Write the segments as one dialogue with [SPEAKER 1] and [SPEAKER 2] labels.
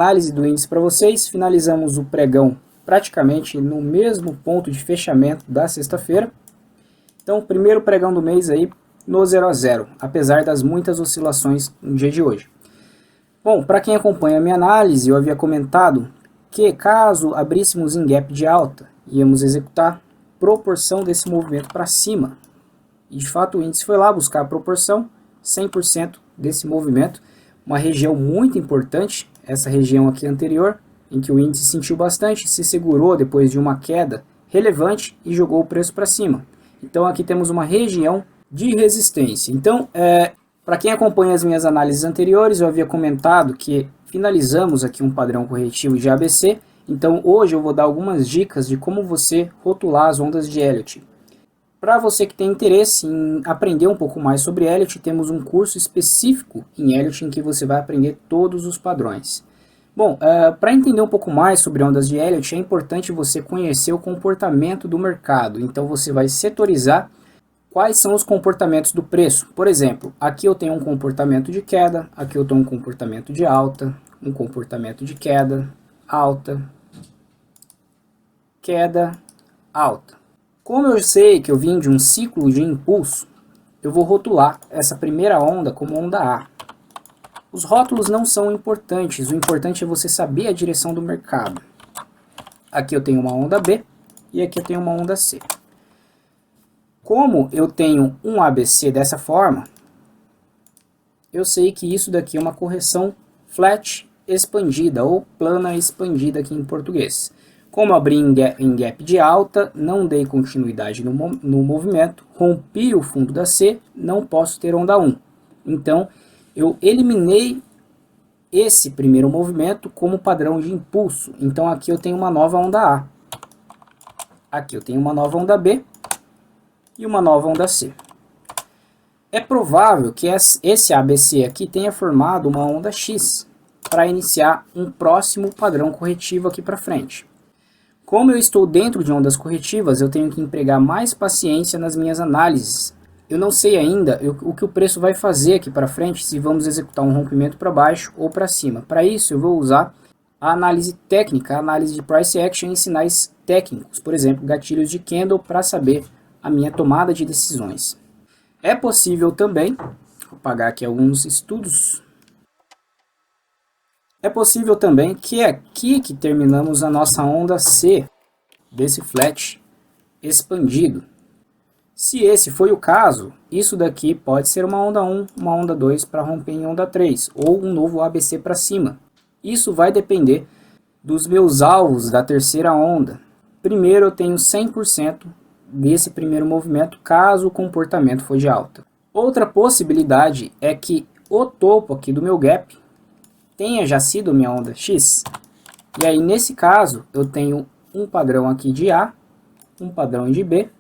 [SPEAKER 1] Análise do índice para vocês, finalizamos o pregão praticamente no mesmo ponto de fechamento da sexta-feira. Então, primeiro pregão do mês aí no 0 a 0, apesar das muitas oscilações no dia de hoje. Bom, para quem acompanha a minha análise, eu havia comentado que caso abríssemos em gap de alta, íamos executar proporção desse movimento para cima. E de fato o índice foi lá buscar a proporção, 100% desse movimento, uma região muito importante, essa região aqui anterior, em que o índice sentiu bastante, se segurou depois de uma queda relevante e jogou o preço para cima. Então aqui temos uma região de resistência. Então, para quem acompanha as minhas análises anteriores, eu havia comentado que finalizamos aqui um padrão corretivo de ABC. Então hoje eu vou dar algumas dicas de como você rotular as ondas de Elliott. Para você que tem interesse em aprender um pouco mais sobre Elliott, temos um curso específico em Elliott em que você vai aprender todos os padrões. Bom, para entender um pouco mais sobre ondas de Elliott, é importante você conhecer o comportamento do mercado. Então você vai setorizar quais são os comportamentos do preço. Por exemplo, aqui eu tenho um comportamento de queda, aqui eu tenho um comportamento de alta, um comportamento de queda, alta, queda, alta. Como eu sei que eu vim de um ciclo de impulso, eu vou rotular essa primeira onda como onda A. Os rótulos não são importantes, o importante é você saber a direção do mercado. Aqui eu tenho uma onda B e aqui eu tenho uma onda C. Como eu tenho um ABC dessa forma, eu sei que isso daqui é uma correção flat expandida ou plana expandida aqui em português. Como abri em gap de alta, não dei continuidade no movimento, rompi o fundo da C, não posso ter onda 1. Então, eu eliminei esse primeiro movimento como padrão de impulso. Então, aqui eu tenho uma nova onda A. Aqui eu tenho uma nova onda B e uma nova onda C. É provável que esse ABC aqui tenha formado uma onda X para iniciar um próximo padrão corretivo aqui para frente. Como eu estou dentro de ondas corretivas, eu tenho que empregar mais paciência nas minhas análises. Eu não sei ainda o que o preço vai fazer aqui para frente, se vamos executar um rompimento para baixo ou para cima. Para isso, eu vou usar a análise técnica, a análise de price action em sinais técnicos, por exemplo, gatilhos de candle, para saber a minha tomada de decisões. É possível também, vou apagar aqui alguns estudos. É possível também que é aqui que terminamos a nossa onda C desse flat expandido. Se esse foi o caso, isso daqui pode ser uma onda 1, uma onda 2 para romper em onda 3, ou um novo ABC para cima. Isso vai depender dos meus alvos da terceira onda. Primeiro eu tenho 100% desse primeiro movimento, caso o comportamento for de alta. Outra possibilidade é que o topo aqui do meu gap tenha já sido minha onda X. E aí, nesse caso, eu tenho um padrão aqui de A, um padrão de B,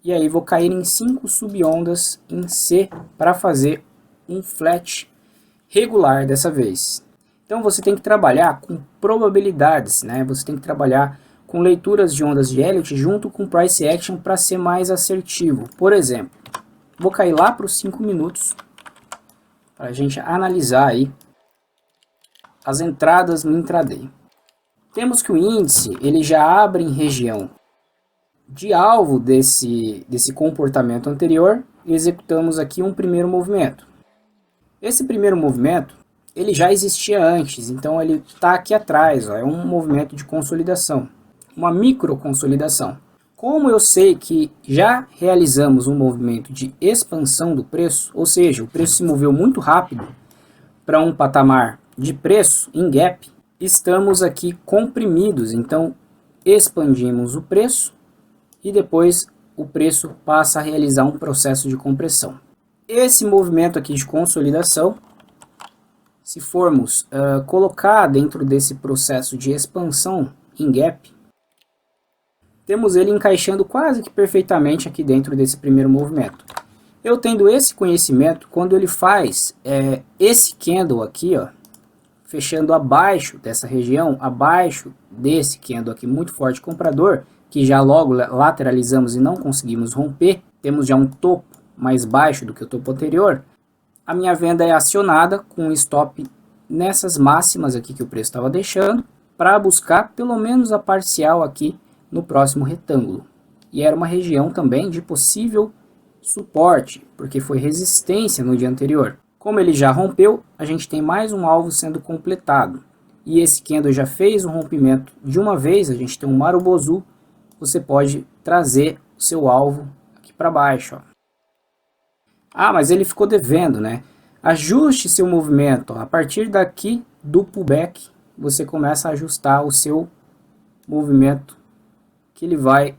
[SPEAKER 1] e aí vou cair em 5 subondas em C para fazer um flat regular dessa vez. Então você tem que trabalhar com probabilidades, né? Você tem que trabalhar com leituras de ondas de Elliott junto com price action para ser mais assertivo. Por exemplo, vou cair lá para os 5 minutos para a gente analisar aí as entradas no intraday. Temos que o índice ele já abre em região de alvo desse comportamento anterior e executamos aqui um primeiro movimento. Esse primeiro movimento ele já existia antes, então ele está aqui atrás, ó, é um movimento de consolidação, uma micro consolidação. Como eu sei que já realizamos um movimento de expansão do preço, ou seja, o preço se moveu muito rápido para um patamar de preço em gap, estamos aqui comprimidos, então expandimos o preço e depois o preço passa a realizar um processo de compressão. Esse movimento aqui de consolidação, se formos colocar dentro desse processo de expansão em gap, temos ele encaixando quase que perfeitamente aqui dentro desse primeiro movimento. Eu tendo esse conhecimento, quando ele faz esse candle aqui, ó, fechando abaixo dessa região, abaixo desse candle aqui muito forte comprador, que já logo lateralizamos e não conseguimos romper, temos já um topo mais baixo do que o topo anterior, a minha venda é acionada com um stop nessas máximas aqui que o preço estava deixando, para buscar pelo menos a parcial aqui no próximo retângulo. E era uma região também de possível suporte, porque foi resistência no dia anterior. Como ele já rompeu, a gente tem mais um alvo sendo completado. E esse candle já fez um rompimento de uma vez, a gente tem um Marubozu, você pode trazer o seu alvo aqui para baixo. Ó. Ah, mas ele ficou devendo, né? Ajuste seu movimento. Ó. A partir daqui do pullback, você começa a ajustar o seu movimento, que ele vai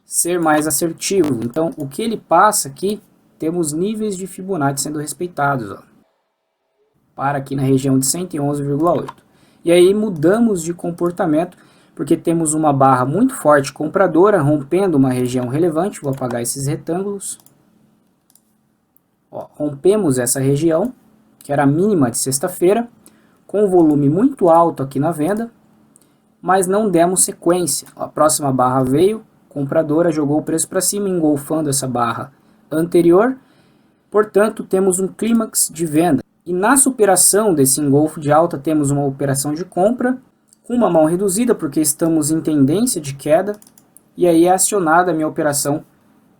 [SPEAKER 1] ser mais assertivo. Então, o que ele passa aqui, temos níveis de Fibonacci sendo respeitados. Ó. Para aqui na região de 111,8. E aí mudamos de comportamento, porque temos uma barra muito forte compradora, rompendo uma região relevante. Vou apagar esses retângulos. Ó, rompemos essa região, que era a mínima de sexta-feira, com um volume muito alto aqui na venda, mas não demos sequência. A próxima barra veio, compradora jogou o preço para cima, engolfando essa barra anterior. Portanto, temos um clímax de venda. E na superação desse engolfo de alta, temos uma operação de compra, com uma mão reduzida, porque estamos em tendência de queda, e aí é acionada a minha operação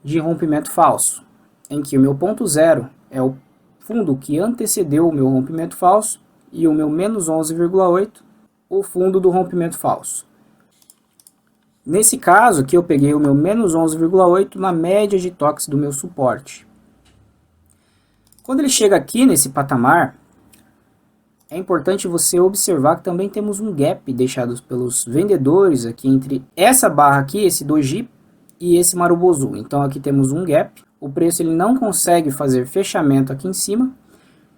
[SPEAKER 1] de rompimento falso, em que o meu ponto zero é o fundo que antecedeu o meu rompimento falso, e o meu menos 11,8, o fundo do rompimento falso. Nesse caso aqui eu peguei o meu menos 11,8 na média de toques do meu suporte. Quando ele chega aqui nesse patamar, é importante você observar que também temos um gap deixado pelos vendedores aqui entre essa barra aqui, esse doji, e esse Marubozu. Então aqui temos um gap, o preço ele não consegue fazer fechamento aqui em cima,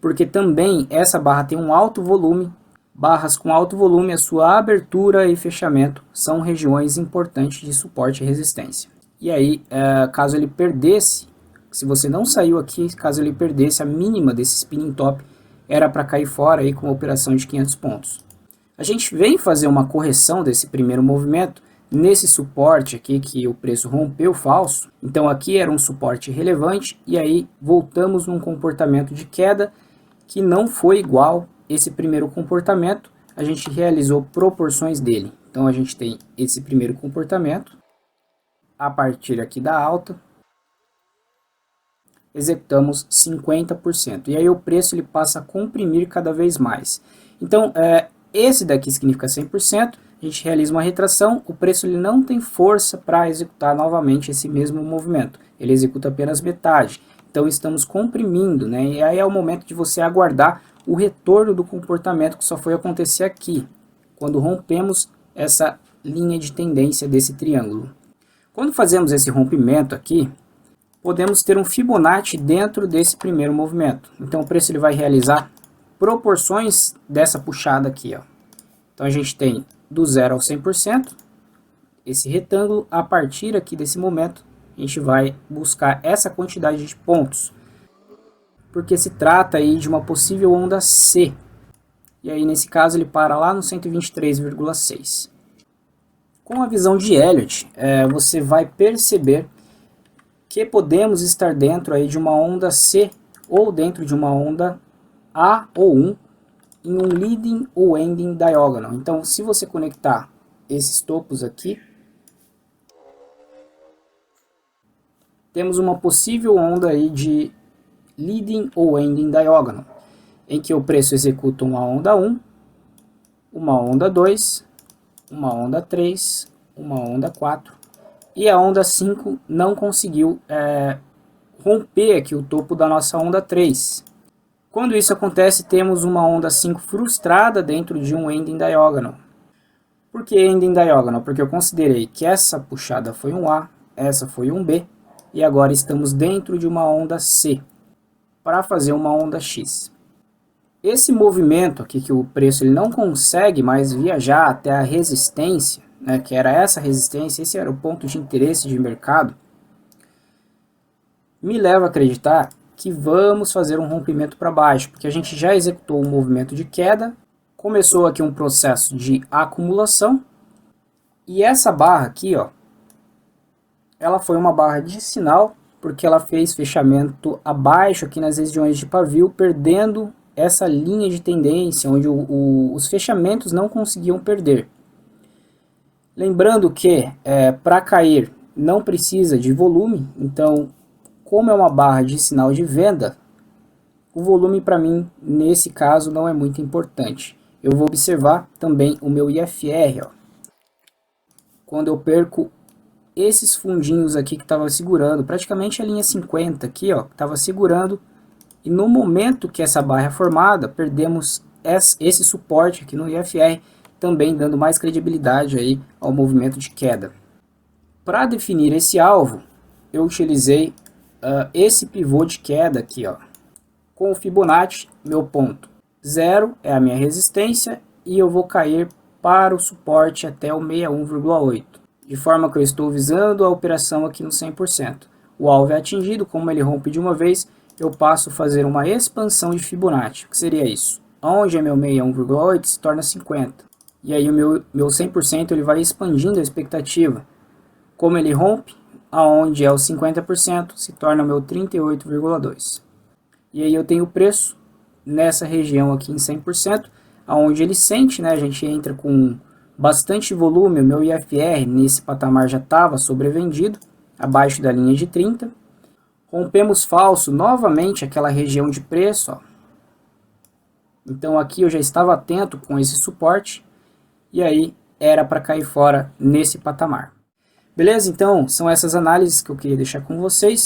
[SPEAKER 1] porque também essa barra tem um alto volume. Barras com alto volume, a sua abertura e fechamento são regiões importantes de suporte e resistência. E aí, caso ele perdesse, se você não saiu aqui, caso ele perdesse a mínima desse spinning top, era para cair fora aí com uma operação de 500 pontos. A gente vem fazer uma correção desse primeiro movimento nesse suporte aqui que o preço rompeu falso. Então aqui era um suporte relevante e aí voltamos num comportamento de queda que não foi igual esse primeiro comportamento. A gente realizou proporções dele. Então a gente tem esse primeiro comportamento, a partir aqui da alta, executamos 50%. E aí o preço ele passa a comprimir cada vez mais. Então esse daqui significa 100%, a gente realiza uma retração, o preço ele não tem força para executar novamente esse mesmo movimento. Ele executa apenas metade. Então estamos comprimindo, né? E aí é o momento de você aguardar o retorno do comportamento que só foi acontecer aqui, quando rompemos essa linha de tendência desse triângulo. Quando fazemos esse rompimento aqui, podemos ter um Fibonacci dentro desse primeiro movimento. Então o preço ele vai realizar proporções dessa puxada aqui. Ó. Então a gente tem do 0 ao 100%, esse retângulo, a partir aqui desse momento, a gente vai buscar essa quantidade de pontos, porque se trata aí de uma possível onda C. E aí nesse caso ele para lá no 123,6. Com a visão de Elliott, você vai perceber que podemos estar dentro aí de uma onda C ou dentro de uma onda A ou 1 em um leading ou ending diagonal. Então se você conectar esses topos aqui, temos uma possível onda aí de leading ou ending diagonal, em que o preço executa uma onda 1, uma onda 2, uma onda 3, uma onda 4, e a onda 5 não conseguiu romper aqui o topo da nossa onda 3. Quando isso acontece, temos uma onda 5 frustrada dentro de um ending diagonal. Por que ending diagonal? Porque eu considerei que essa puxada foi um A, essa foi um B, e agora estamos dentro de uma onda C, para fazer uma onda X. Esse movimento aqui que o preço ele não consegue mais viajar até a resistência, né, que era essa resistência, esse era o ponto de interesse de mercado, me leva a acreditar que vamos fazer um rompimento para baixo, porque a gente já executou um movimento de queda, começou aqui um processo de acumulação, e essa barra aqui, ó, ela foi uma barra de sinal, porque ela fez fechamento abaixo aqui nas regiões de pavio, perdendo essa linha de tendência, onde os fechamentos não conseguiam perder. Lembrando que para cair não precisa de volume, então como é uma barra de sinal de venda, o volume para mim nesse caso não é muito importante. Eu vou observar também o meu IFR, ó. Quando eu perco esses fundinhos aqui que estava segurando, praticamente a linha 50 aqui, ó, estava segurando, e no momento que essa barra é formada, perdemos esse suporte aqui no IFR, também dando mais credibilidade aí ao movimento de queda. Para definir esse alvo, eu utilizei esse pivô de queda aqui, ó. Com o Fibonacci, meu ponto 0 é a minha resistência e eu vou cair para o suporte até o 61,8. De forma que eu estou visando a operação aqui no 100%. O alvo é atingido, como ele rompe de uma vez, eu passo a fazer uma expansão de Fibonacci. O que seria isso? Onde é meu 61,8 se torna 50. E aí o meu 100% ele vai expandindo a expectativa. Como ele rompe, aonde é o 50%, se torna o meu 38,2. E aí eu tenho o preço nessa região aqui em 100%, aonde ele sente, né? A gente entra com bastante volume, o meu IFR nesse patamar já estava sobrevendido, abaixo da linha de 30. Rompemos falso novamente aquela região de preço, ó. Então aqui eu já estava atento com esse suporte, e aí era para cair fora nesse patamar. Beleza? Então são essas análises que eu queria deixar com vocês.